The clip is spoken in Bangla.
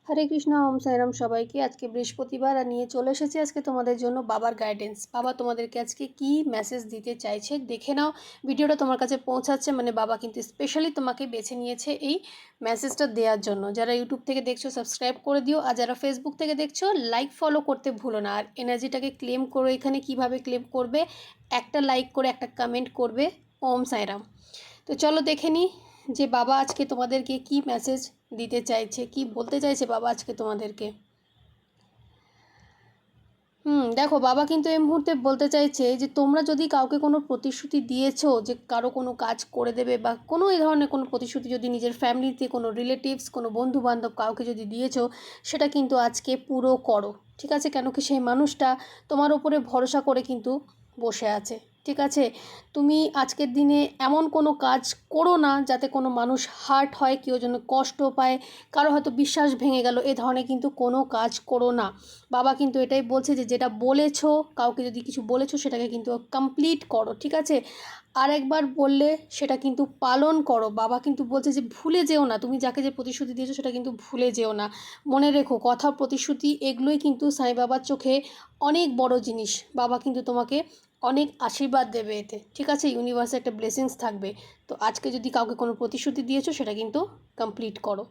হরে কৃষ্ণ, ওম সাইরাম সবাইকে। আজকে বৃহস্পতিবার আর নিয়ে চলে এসেছি আজকে তোমাদের জন্য বাবার গাইডেন্স। বাবা তোমাদেরকে আজকে কি মেসেজ দিতে চাইছে দেখে নাও। ভিডিওটা তোমার কাছে পৌঁছাচ্ছে মানে বাবা কিন্তু স্পেশালি তোমাকে বেছে নিয়েছে এই মেসেজটা দেওয়ার জন্য। যারা ইউটিউব থেকে দেখছো সাবস্ক্রাইব করে দিও, আর যারা ফেসবুক থেকে দেখছো লাইক ফলো করতে ভুলো না। আর এনার্জিটাকে ক্লেম করো। এখানে কিভাবে ক্লেম করবে, একটা লাইক করে একটা কমেন্ট করবে ওম সাইরাম। তো চলো দেখে নিই যে বাবা আজকে তোমাদেরকে কি মেসেজ দিতে চাইছে, কি বলতে চাইছে বাবা আজকে তোমাদেরকে। দেখো বাবা কিন্তু এই মুহূর্তে বলতে চাইছে যে তোমরা যদি কাউকে কোনো প্রতিশ্রুতি দিয়েছো যে কারো কোনো কাজ করে দেবে বা কোনো এই ধরনের কোনো প্রতিশ্রুতি যদি নিজের ফ্যামিলিতে কোনো রিলেটিভস কোনো বন্ধু বান্ধব কাউকে যদি দিয়েছো, সেটা কিন্তু আজকে পুরো করো। ঠিক আছে? কেন কি সেই মানুষটা তোমার উপরে ভরসা করে কিন্তু বসে আছে। ঠিক আছে? তুমি আজকের দিনে এমন কোনো কাজ করো না যাতে কোনো মানুষ হার্ট হয়, কেউ যেন কষ্ট পায়, কারো হয়তো বিশ্বাস ভেঙে গেল, এ ধরনের কিন্তু কোনো কাজ করো না। বাবা কিন্তু এটাই বলছে যে যেটা বলেছো, কাউকে যদি কিছু বলেছো সেটাকে কিন্তু কমপ্লিট করো। ঠিক আছে? আরেকবার বললে সেটা কিন্তু পালন করো। বাবা কিন্তু বলছে যে ভুলে যেও না, তুমি যাকে যে প্রতিশ্রুতি দিয়েছো সেটা কিন্তু ভুলে যেও না। মনে রেখো, কথা, প্রতিশ্রুতি এগুলোই কিন্তু সাই বাবার চোখে অনেক বড় জিনিস। বাবা কিন্তু তোমাকে অনেক আশীর্বাদ দেবে এতে। ঠিক আছে? ইউনিভার্সে একটা ব্লেসিংস থাকবে। তো আজকে যদি কাউকে কোনো প্রতিশ্রুতি দিয়েছো সেটা কিন্তু কমপ্লিট করো।